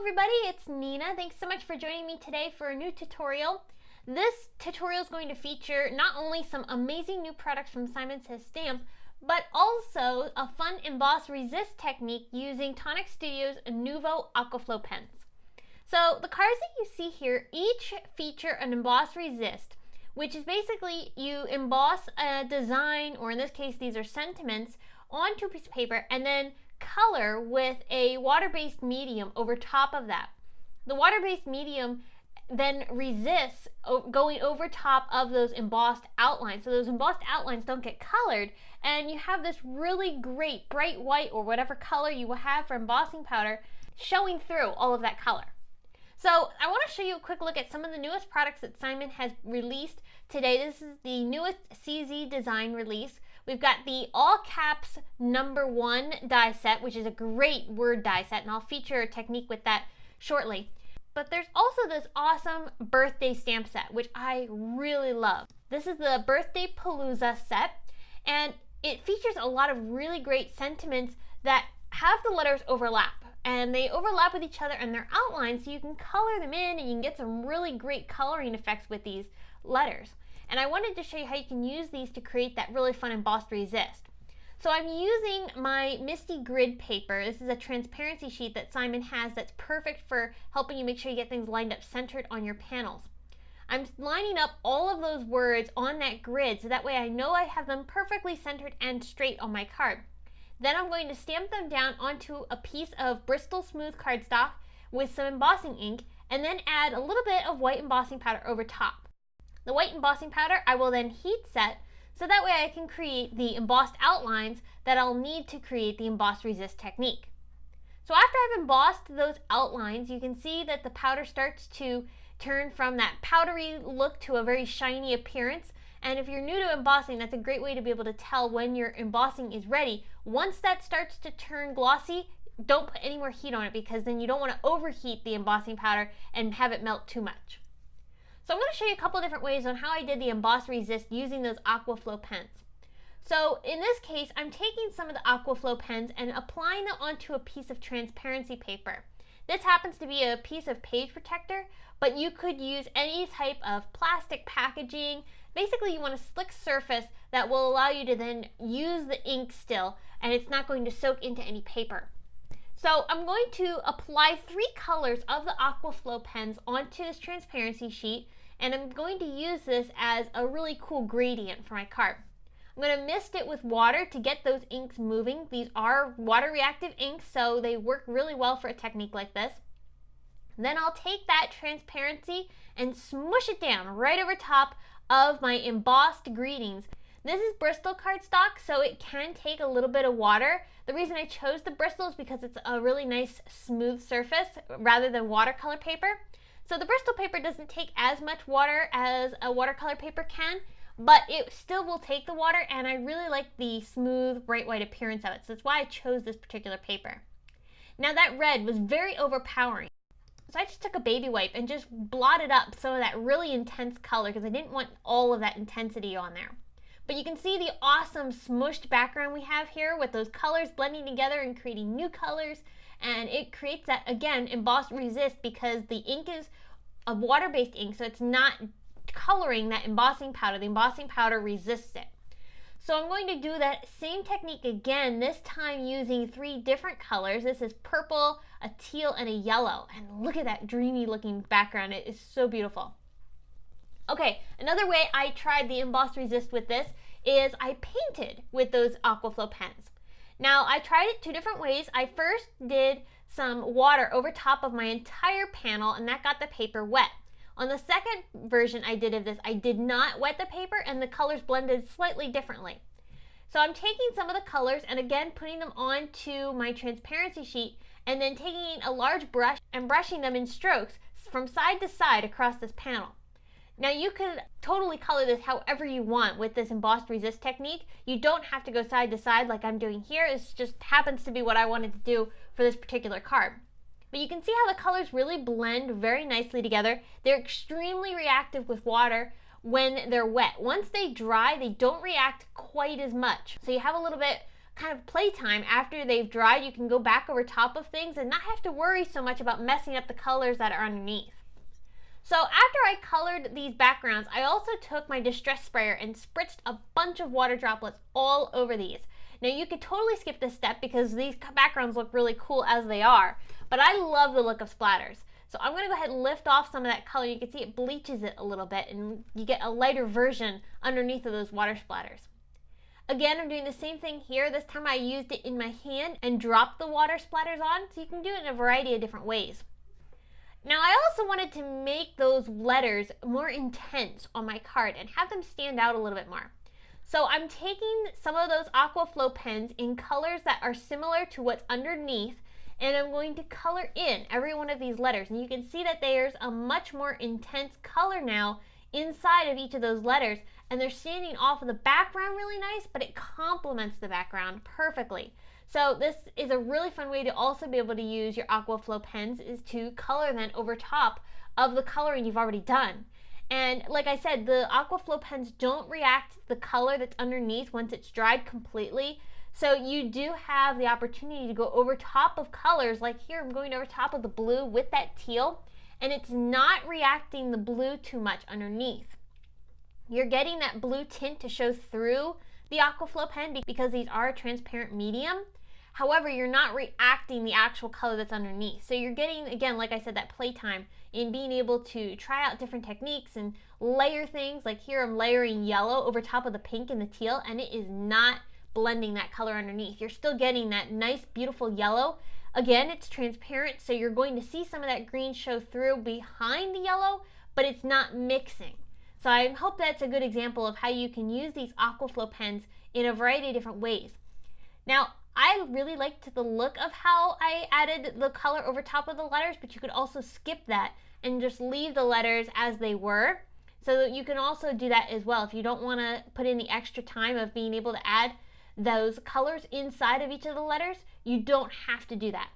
everybody, it's Nina. Thanks so much for joining me today for a new tutorial. This tutorial is going to feature not only some amazing new products from Simon Says Stamp, but also a fun emboss resist technique using Tonic Studio's Nuvo Aqua pens. So the cards that you see here each feature an emboss resist, which is basically you emboss a design, or in this case these are sentiments, onto a piece of paper and then color with a water-based medium over top of that. The water-based medium then resists going over top of those embossed outlines, so those embossed outlines don't get colored, and you have this really great bright white or whatever color you will have for embossing powder showing through all of that color. So I want to show you a quick look at some of the newest products that Simon has released today. This is the newest CZ design release. We've got the all caps #1 die set, which is a great word die set, and I'll feature a technique with that shortly. But there's also this awesome birthday stamp set, which I really love. This is the birthday PALOOZA set, and it features a lot of really great sentiments that have the letters overlap. And they overlap with each other and their outlines, so you can color them in and you can get some really great coloring effects with these letters. And I wanted to show you how you can use these to create that really fun embossed resist. So I'm using my Misty grid paper. This is a transparency sheet that Simon has that's perfect for helping you make sure you get things lined up centered on your panels. I'm lining up all of those words on that grid so that way I know I have them perfectly centered and straight on my card. Then I'm going to stamp them down onto a piece of BRISTOL smooth cardstock with some embossing ink and then add a little bit of white embossing powder over top. The white embossing powder I will then heat set so that way I can create the embossed outlines that I'll need to create the emboss resist technique. So after I've embossed those outlines, you can see that the powder starts to turn from that powdery look to a very shiny appearance. And if you're new to embossing, that's a great way to be able to tell when your embossing is ready. Once that starts to turn glossy, don't put any more heat on it because then you don't want to overheat the embossing powder and have it melt too much. So I'm going to show you a couple different ways on how I did the emboss resist using those Aqua pens. So in this case, I'm taking some of the Aqua pens and applying them onto a piece of transparency paper. This happens to be a piece of page protector, but you could use any type of plastic packaging. Basically, you want a slick surface that will allow you to then use the ink still, and it's not going to soak into any paper. So I'm going to apply 3 colors of the Aqua pens onto this transparency sheet, and I'm going to use this as a really cool gradient for my card. I'm going to mist it with water to get those inks moving. These are water reactive inks, so they work really well for a technique like this. Then I'll take that transparency and smush it down right over top of my embossed greetings. This is BRISTOL cardstock, so it can take a little bit of water. The reason I chose the BRISTOL is because it's a really nice smooth surface rather than watercolor paper. So the BRISTOL paper doesn't take as much water as a watercolor paper can, but it still will take the water, and I really like the smooth, bright white appearance of it. So that's why I chose this particular paper. Now that red was very overpowering. So I just took a baby wipe and just blotted up some of that really intense color because I didn't want all of that intensity on there. But you can see the awesome smushed background we have here with those colors blending together and creating new colors. And it creates that, again, embossed resist because the ink is a water-based ink, so it's not coloring that embossing powder. The embossing powder resists it. So I'm going to do that same technique again, this time using 3 different colors. This is purple, a teal, and a yellow. And look at that dreamy looking background. It is so beautiful. Okay, another way I tried the emboss resist with this is I painted with those Aqua pens. Now I tried it 2 different ways. I first did some water over top of my entire panel and that got the paper wet. On the second version I did of this, I did not wet the paper and the colors blended slightly differently. So I'm taking some of the colors and again putting them onto my transparency sheet and then taking a large brush and brushing them in strokes from side to side across this panel. Now you could totally color this however you want with this embossed resist technique. You don't have to go side to side like I'm doing here. It just happens to be what I wanted to do for this particular card. But you can see how the colors really blend very nicely together. They're extremely reactive with water when they're wet. Once they dry, they don't react quite as much. So you have a little bit kind of playtime. After they've dried, you can go back over top of things and not have to worry so much about messing up the colors that are underneath. So after I colored these backgrounds, I also took my distress sprayer and spritzed a bunch of water droplets all over these. Now you could totally skip this step because these backgrounds look really cool as they are, but I love the look of splatters. So I'm going to go ahead and lift off some of that color. You can see it bleaches it a little bit and you get a lighter version underneath of those water splatters. Again, I'm doing the same thing here. This time I used it in my hand and dropped the water splatters on, so you can do it in a variety of different ways. Now I also wanted to make those letters more intense on my card and have them stand out a little bit more. So I'm taking some of those Aqua Flow pens in colors that are similar to what's underneath, and I'm going to color in every one of these letters. And you can see that there's a much more intense color now inside of each of those letters, and they're standing off of the background really nice, but it complements the background perfectly. So this is a really fun way to also be able to use your Aqua Flow pens, is to color then over top of the coloring you've already done. And like I said, the Aqua Flow pens don't react to the color that's underneath once it's dried completely. So you do have the opportunity to go over top of colors, like here I'm going over top of the blue with that teal, and it's not reacting the blue too much underneath. You're getting that blue tint to show through the Aqua Flow pen because these are a transparent medium. However, you're not reacting the actual color that's underneath. So you're getting, again, like I said, that playtime in being able to try out different techniques and layer things. Like here I'm layering yellow over top of the pink and the teal, and it is not blending that color underneath. You're still getting that nice, beautiful yellow. Again, it's transparent, so you're going to see some of that green show through behind the yellow, but it's not mixing. So I hope that's a good example of how you can use these Aqua Flow pens in a variety of different ways. Now, I really liked the look of how I added the color over top of the letters, but you could also skip that and just leave the letters as they were. So that you can also do that as well if you don't want to put in the extra time of being able to add those colors inside of each of the letters. You don't have to do that.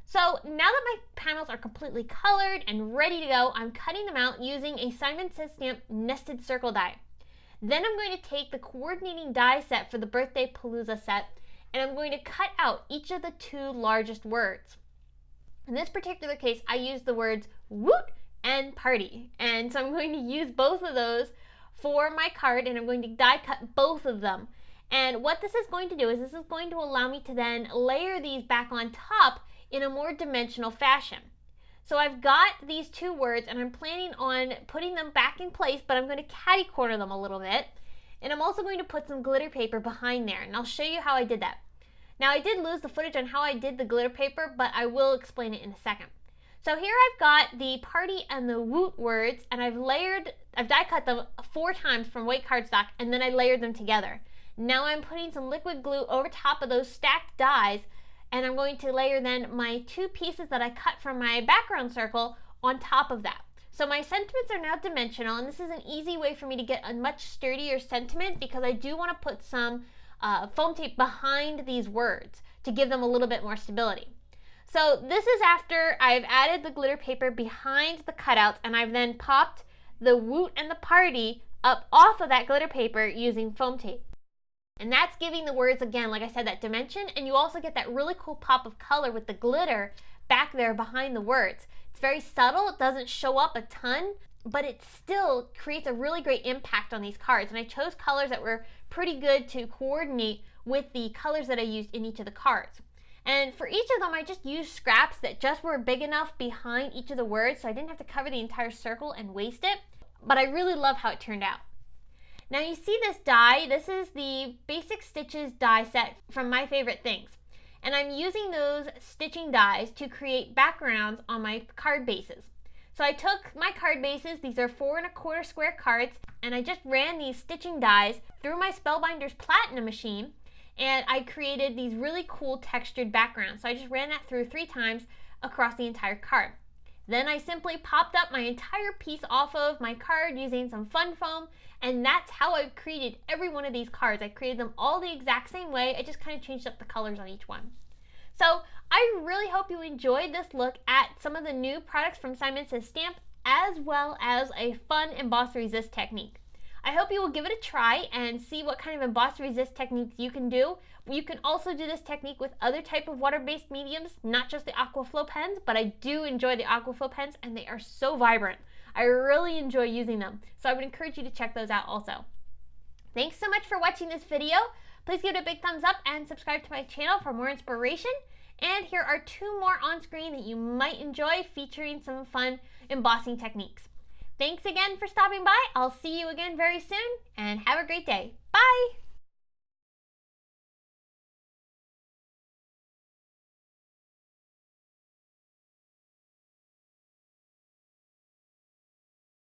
So now that my panels are completely colored and ready to go, I'm cutting them out using a Simon Says Stamp nested circle die. Then I'm going to take the coordinating die set for the Birthday Palooza set, and I'm going to cut out each of the two largest words. In this particular case, I used the words woot and party, and so I'm going to use both of those for my card, and I'm going to die cut both of them. And what this is going to do is this is going to allow me to then layer these back on top in a more dimensional fashion. So I've got these two words and I'm planning on putting them back in place, but I'm going to catty corner them a little bit. And I'm also going to put some glitter paper behind there, and I'll show you how I did that. Now I did lose the footage on how I did the glitter paper, but I will explain it in a second. So here I've got the party and the woot words, and I've die cut them 4 times from white cardstock, and then I layered them together. Now I'm putting some liquid glue over top of those stacked dies, and I'm going to layer then my 2 pieces that I cut from my background circle on top of that. So my sentiments are now dimensional, and this is an easy way for me to get a much sturdier sentiment because I do want to put some foam tape behind these words to give them a little bit more stability. So this is after I've added the glitter paper behind the cutouts, and I've then popped the woot and the party up off of that glitter paper using foam tape. And that's giving the words, again, like I said, that dimension, and you also get that really cool pop of color with the glitter back there behind the words. It's very subtle, it doesn't show up a ton, but it still creates a really great impact on these cards. And I chose colors that were pretty good to coordinate with the colors that I used in each of the cards. And for each of them, I just used scraps that just were big enough behind each of the words so I didn't have to cover the entire circle and waste it, but I really love how it turned out. Now you see this die, this is the Basic Stitches die set from My Favorite Things. And I'm using those stitching dies to create backgrounds on my card bases. So I took my card bases, these are 4 1/4 square cards, and I just ran these stitching dies through my Spellbinders Platinum machine, and I created these really cool textured backgrounds. So I just ran that through 3 times across the entire card. Then I simply popped up my entire piece off of my card using some fun foam, and that's how I've created every one of these cards. I created them all the exact same way, I just kind of changed up the colors on each one. So I really hope you enjoyed this look at some of the new products from Simon Says Stamp, as well as a fun emboss resist technique. I hope you will give it a try and see what kind of emboss resist techniques you can do You can also do this technique with other type of water-based mediums, not just the Aqua Flow pens, but I do enjoy the Aqua Flow pens and they are so vibrant. I really enjoy using them, so I would encourage you to check those out also. Thanks so much for watching this video. Please give it a big thumbs up and subscribe to my channel for more inspiration. And here are 2 more on screen that you might enjoy, featuring some fun embossing techniques. Thanks again for stopping by. I'll see you again very soon, and have a great day. Bye!